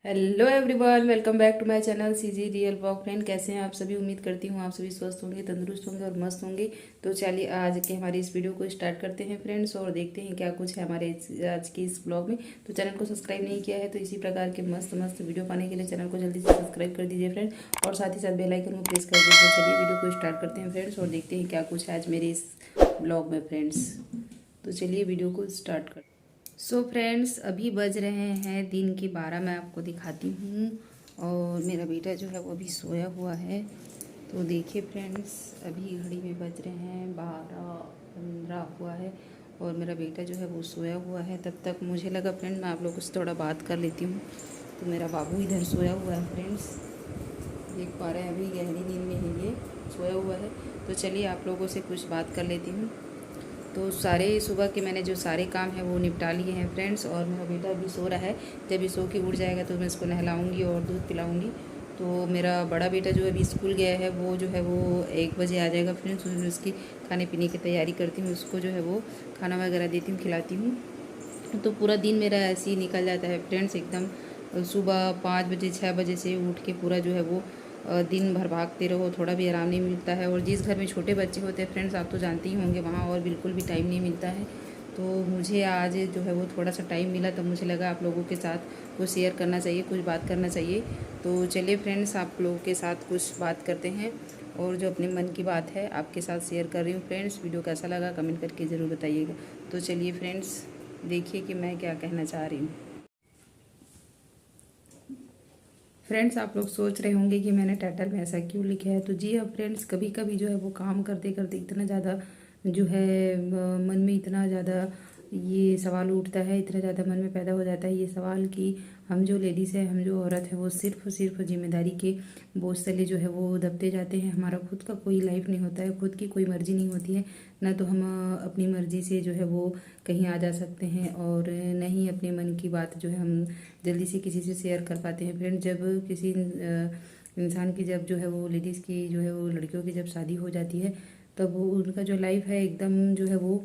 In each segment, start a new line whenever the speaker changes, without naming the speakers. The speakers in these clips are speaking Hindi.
Hello everyone, welcome back to my channel CG real blog. Friend, कैसे हैं आप सभी? उम्मीद करती हूँ आप सभी स्वस्थ होंगे, तंदुरुस्त होंगे और मस्त होंगे। तो चलिए आज के हमारी इस वीडियो को स्टार्ट करते हैं फ्रेंड्स, और देखते हैं क्या कुछ है हमारे आज की इस ब्लॉग में। तो चैनल को सब्सक्राइब नहीं किया है तो इसी प्रकार के मस्त मस्त वीडियो पाने के लिए चैनल को जल्दी से सब्सक्राइब कर दीजिए फ्रेंड, और साथ ही साथ बेल आइकन को प्रेस कर दीजिए। चलिए वीडियो को स्टार्ट करते हैं फ्रेंड्स, और देखते हैं क्या कुछ है आज मेरे इस ब्लॉग में फ्रेंड्स। तो चलिए वीडियो को स्टार्ट कर। सो फ्रेंड्स, अभी बज रहे हैं दिन के 12। मैं आपको दिखाती हूँ, और मेरा बेटा जो है वो अभी सोया हुआ है। तो देखिए फ्रेंड्स, अभी घड़ी में बज रहे हैं 12:15 हुआ है, और मेरा बेटा जो है वो सोया हुआ है। तब तक मुझे लगा फ्रेंड मैं आप लोगों से थोड़ा बात कर लेती हूँ। तो मेरा बाबू इधर सोया हुआ है फ्रेंड्स, देख पा रहे हैं, अभी गहरी नींद में है ये, सोया हुआ है। तो चलिए आप लोगों से कुछ बात कर लेती हूँ। तो सारे सुबह के मैंने जो सारे काम हैं वो निपटा लिए हैं फ्रेंड्स, और मेरा बेटा अभी सो रहा है। जब ये सो के उठ जाएगा तो मैं इसको नहलाऊंगी और दूध पिलाऊंगी। तो मेरा बड़ा बेटा जो अभी स्कूल गया है वो जो है वो 1 बजे आ जाएगा फ्रेंड्स। उसकी खाने पीने की तैयारी करती हूँ, उसको जो है वो खाना वगैरह देती हूँ, खिलाती हूँ। तो पूरा दिन मेरा ऐसे ही निकल जाता है फ्रेंड्स, एकदम सुबह 5 बजे 6 बजे से उठ के पूरा जो है वो दिन भर भागते रहो, थोड़ा भी आराम नहीं मिलता है। और जिस घर में छोटे बच्चे होते हैं फ्रेंड्स, आप तो जानते ही होंगे, वहाँ और बिल्कुल भी टाइम नहीं मिलता है। तो मुझे आज जो है वो थोड़ा सा टाइम मिला, तब मुझे लगा आप लोगों के साथ कुछ शेयर करना चाहिए, कुछ बात करना चाहिए। तो चलिए फ्रेंड्स, आप लोगों के साथ कुछ बात करते हैं, और जो अपने मन की बात है आपके साथ शेयर कर रही हूँ फ्रेंड्स। वीडियो कैसा लगा कमेंट करके ज़रूर बताइएगा। तो चलिए फ्रेंड्स, देखिए कि मैं क्या कहना चाह रही हूँ। फ्रेंड्स, आप लोग सोच रहे होंगे कि मैंने टाइटल में ऐसा क्यों लिखा है। तो जी हाँ फ्रेंड्स, कभी कभी जो है वो काम करते करते इतना ज़्यादा जो है मन में इतना ज़्यादा ये सवाल उठता है, इतना ज़्यादा मन में पैदा हो जाता है ये सवाल कि हम जो लेडीज़ है, हम जो औरत है, वो सिर्फ सिर्फ जिम्मेदारी के बोझ तले जो है वो दबते जाते हैं। हमारा खुद का कोई लाइफ नहीं होता है, खुद की कोई मर्जी नहीं होती है। ना तो हम अपनी मर्जी से जो है वो कहीं आ जा सकते हैं, और न ही अपने मन की बात जो है हम जल्दी से किसी से शेयर कर पाते हैं फ्रेंड। जब किसी इंसान की जब जो है वो लेडीज़ की जो है वो लड़कियों की जब शादी हो जाती है, तब वो उनका जो लाइफ है एकदम जो है वो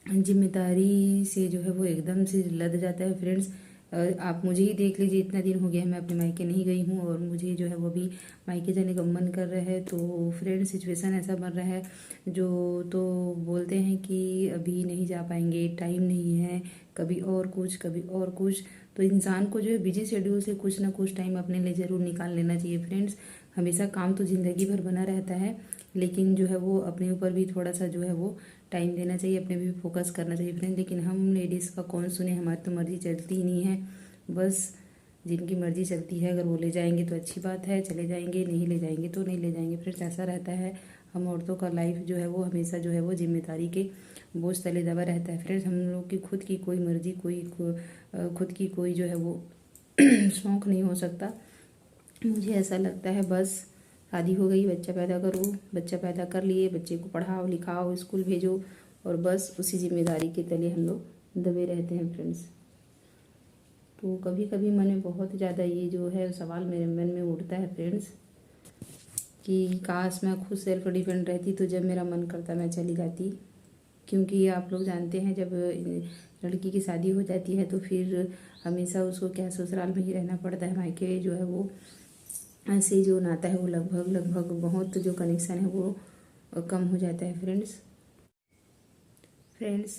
जिम्मेदारी से जो है वो एकदम से लद जाता है फ्रेंड्स। आप मुझे ही देख लीजिए, इतना दिन हो गया है मैं अपने मायके नहीं गई हूँ, और मुझे जो है वो भी मायके जाने का मन कर रहा है। तो फ्रेंड सिचुएशन ऐसा बन रहा है, जो तो बोलते हैं कि अभी नहीं जा पाएंगे, टाइम नहीं है, कभी और कुछ कभी और कुछ। तो इंसान को जो है बिजी शेड्यूल से कुछ ना कुछ टाइम अपने लिए ज़रूर निकाल लेना चाहिए फ्रेंड्स। हमेशा काम तो ज़िंदगी भर बना रहता है, लेकिन जो है वो अपने ऊपर भी थोड़ा सा जो है वो टाइम देना चाहिए, अपने भी फोकस करना चाहिए फ्रेंड। लेकिन हम लेडीज़ का कौन सुने, हमारी तो मर्जी चलती ही नहीं है। बस जिनकी मर्जी चलती है, अगर वो ले जाएंगे तो अच्छी बात है, चले जाएंगे, नहीं ले जाएंगे तो नहीं ले जाएंगे फ्रेंड्स, ऐसा रहता है। हम औरतों का लाइफ जो है वो हमेशा जो है वो जिम्मेदारी के बोझ तले दबा रहता है फ्रेंड्स। हम लोग की खुद की कोई मर्जी, खुद की कोई जो है वो शौक़ नहीं हो सकता। मुझे ऐसा लगता है बस शादी हो गई, बच्चा पैदा करो, बच्चा पैदा कर लिए, बच्चे को पढ़ाओ लिखाओ, स्कूल भेजो, और बस उसी जिम्मेदारी के तले हम लोग दबे रहते हैं फ्रेंड्स। तो कभी कभी मन में बहुत ज़्यादा ये जो है सवाल मेरे मन में उठता है फ्रेंड्स, कि काश मैं खुद सेल्फ डिपेंड रहती, तो जब मेरा मन करता मैं चली जाती। क्योंकि आप लोग जानते हैं, जब लड़की की शादी हो जाती है तो फिर हमेशा उसको क्या ससुराल में ही रहना पड़ता है। मायके जो है वो ऐसे जो नाता है वो लगभग लगभग बहुत जो कनेक्शन है वो कम हो जाता है फ्रेंड्स।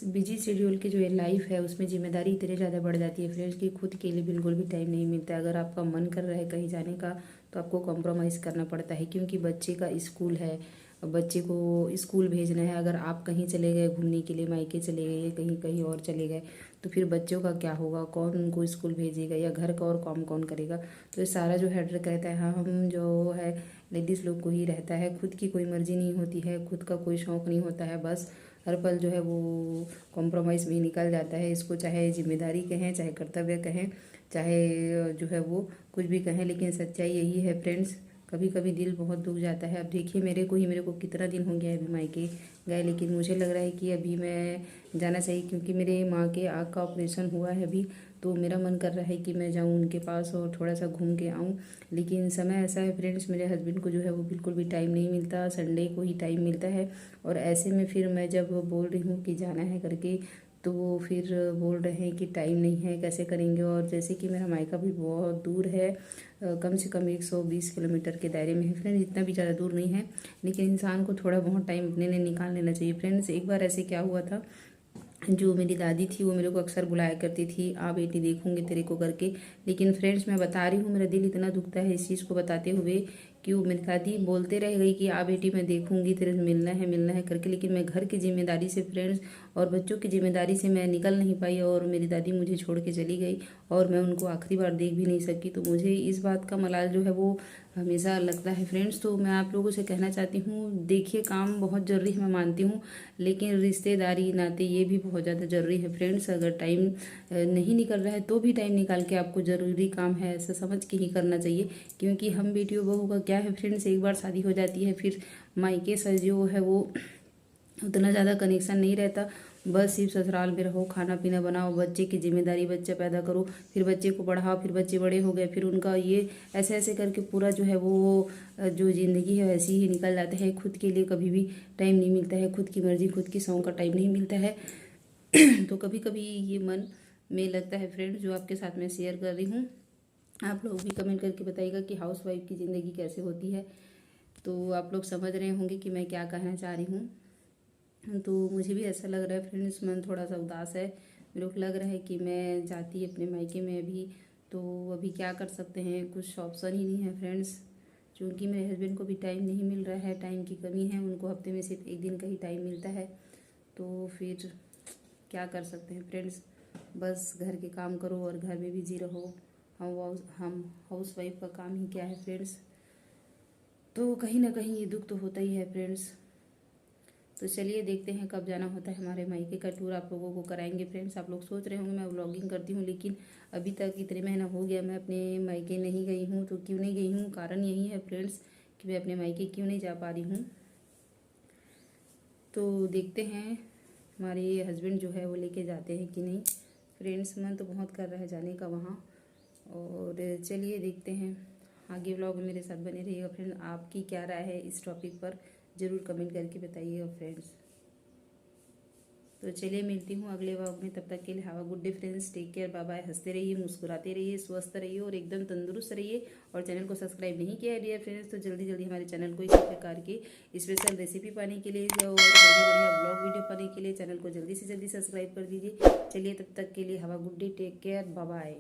बिजी शेड्यूल की जो ये लाइफ है उसमें जिम्मेदारी इतनी ज़्यादा बढ़ जाती है फ्रेंड्स कि खुद के लिए बिल्कुल भी टाइम नहीं मिलता है। अगर आपका मन कर रहा है कहीं जाने का तो आपको कॉम्प्रोमाइज़ करना पड़ता है, क्योंकि बच्चे का स्कूल है, बच्चे को स्कूल भेजना है। अगर आप कहीं चले गए घूमने के लिए, मायके चले गए, कहीं कहीं और चले गए, तो फिर बच्चों का क्या होगा, कौन उनको स्कूल भेजेगा, या घर का और काम कौन करेगा। तो ये सारा जो हेडेक रहता है हम जो है लेडीज़ लोग को ही रहता है। खुद की कोई मर्जी नहीं होती है, खुद का कोई शौक़ नहीं होता है, बस हर पल जो है वो कॉम्प्रोमाइज़ में निकल जाता है। इसको चाहे जिम्मेदारी कहें, चाहे कर्तव्य कहें, चाहे जो है वो कुछ भी कहें, लेकिन सच्चाई यही है फ्रेंड्स। कभी कभी दिल बहुत दुख जाता है। अब देखिए मेरे को कितना दिन हो गया है अभी मायके गए, लेकिन मुझे लग रहा है कि अभी मैं जाना चाहिए, क्योंकि मेरे माँ के आँख का ऑपरेशन हुआ है अभी। तो मेरा मन कर रहा है कि मैं जाऊँ उनके पास और थोड़ा सा घूम के आऊँ। लेकिन समय ऐसा है फ्रेंड्स, मेरे हस्बैंड को जो है वो बिल्कुल भी टाइम नहीं मिलता, संडे को ही टाइम मिलता है। और ऐसे में फिर मैं जब बोल रही हूँ कि जाना है करके, तो वो फिर बोल रहे हैं कि टाइम नहीं है, कैसे करेंगे। और जैसे कि मेरा मायका भी बहुत दूर है, कम से कम 120 किलोमीटर के दायरे में है फ्रेंड, इतना भी ज़्यादा दूर नहीं है, लेकिन इंसान को थोड़ा बहुत टाइम अपने लिए निकाल लेना चाहिए फ्रेंड्स। एक बार ऐसे क्या हुआ था, जो मेरी दादी थी वो मेरे को अक्सर बुलाया करती थी, आ बेटी देखूंगी तेरे को करके। लेकिन फ्रेंड्स मैं बता रही हूँ, मेरा दिल इतना दुखता है इस चीज़ को बताते हुए कि वो मेरी दादी बोलते रह गई कि आ बेटी मैं देखूंगी, तेरे से मिलना है करके। लेकिन मैं घर की जिम्मेदारी से फ्रेंड्स और बच्चों की जिम्मेदारी से मैं निकल नहीं पाई, और मेरी दादी मुझे छोड़ के चली गई और मैं उनको आखिरी बार देख भी नहीं सकी। तो मुझे इस बात का मलाल जो है वो हमेशा लगता है फ्रेंड्स। तो मैं आप लोगों से कहना चाहती हूँ, देखिए काम बहुत ज़रूरी है मैं मानती हूँ, लेकिन रिश्तेदारी नाते ये भी बहुत ज़्यादा ज़रूरी है फ्रेंड्स। अगर टाइम नहीं निकल रहा है तो भी टाइम निकाल के आपको ज़रूरी काम है ऐसा समझ के ही करना चाहिए। क्योंकि हम बेटियों बहू का क्या है फ्रेंड्स, एक बार शादी हो जाती है फिर मायके से जो है वो उतना ज़्यादा कनेक्शन नहीं रहता। बस सिर्फ ससुराल में रहो, खाना पीना बनाओ, बच्चे की जिम्मेदारी, बच्चा पैदा करो, फिर बच्चे को पढ़ाओ, फिर बच्चे बड़े हो गए, फिर उनका ये ऐसे ऐसे करके पूरा जो है वो जो ज़िंदगी है वैसी ही निकल जाता है। खुद के लिए कभी भी टाइम नहीं मिलता है, खुद की मर्जी खुद की सौं का टाइम नहीं मिलता है। तो कभी कभी ये मन में लगता है फ्रेंड्स, जो आपके साथ में शेयर कर रही हूँ। आप लोग भी कमेंट करके बताइएगा कि हाउस वाइफ की ज़िंदगी कैसे होती है। तो आप लोग समझ रहे होंगे कि मैं क्या कहना चाह रही हूँ। तो मुझे भी ऐसा लग रहा है फ्रेंड्स, मन थोड़ा सा उदास है। मेरे को लग रहा है कि मैं जाती अपने मायके में अभी, तो अभी क्या कर सकते हैं, कुछ ऑप्शन ही नहीं है फ्रेंड्स। क्योंकि मेरे हस्बैंड को भी टाइम नहीं मिल रहा है, टाइम की कमी है, उनको हफ्ते में सिर्फ एक दिन का ही टाइम मिलता है। तो फिर क्या कर सकते हैं फ्रेंड्स, बस घर के काम करो और घर में बिजी रहो। हम हाउस वाइफ का काम ही क्या है फ्रेंड्स। तो कहीं ना कहीं ये दुख तो होता ही है फ्रेंड्स। तो चलिए देखते हैं कब जाना होता है, हमारे मायके का टूर आप लोगों को कराएंगे फ्रेंड्स। आप लोग सोच रहे होंगे मैं व्लॉगिंग करती हूँ, लेकिन अभी तक इतने महीना हो गया मैं अपने मायके नहीं गई हूँ। तो क्यों नहीं गई हूँ, कारण यही है फ्रेंड्स कि मैं अपने मायके क्यों नहीं जा पा रही हूँ। तो देखते हैं हमारे हस्बैंड जो है वो लेके जाते हैं कि नहीं फ्रेंड्स। मन तो बहुत कर रहा है जाने का वहाँ, और चलिए देखते हैं। आगे व्लॉग में मेरे साथ बने रहिएगा फ्रेंड। आपकी क्या राय है इस टॉपिक पर ज़रूर कमेंट करके बताइएगा फ्रेंड्स। तो चलिए मिलती हूँ अगले व्लॉग में, तब तक के लिए have a good day friends, take care, bye bye. हंसते रहिए, मुस्कुराते रहिए, स्वस्थ रहिए और एकदम तंदुरुस्त रहिए। और चैनल को सब्सक्राइब नहीं किया है डियर फ्रेंड्स, तो जल्दी जल्दी हमारे चैनल को इसी प्रकार की स्पेशल रेसिपी पाने के लिए और बढ़िया बढ़िया ब्लॉग वीडियो पाने के लिए चैनल को जल्दी से जल्दी सब्सक्राइब कर दीजिए। चलिए तब तक के लिए have a good day, take care, bye bye.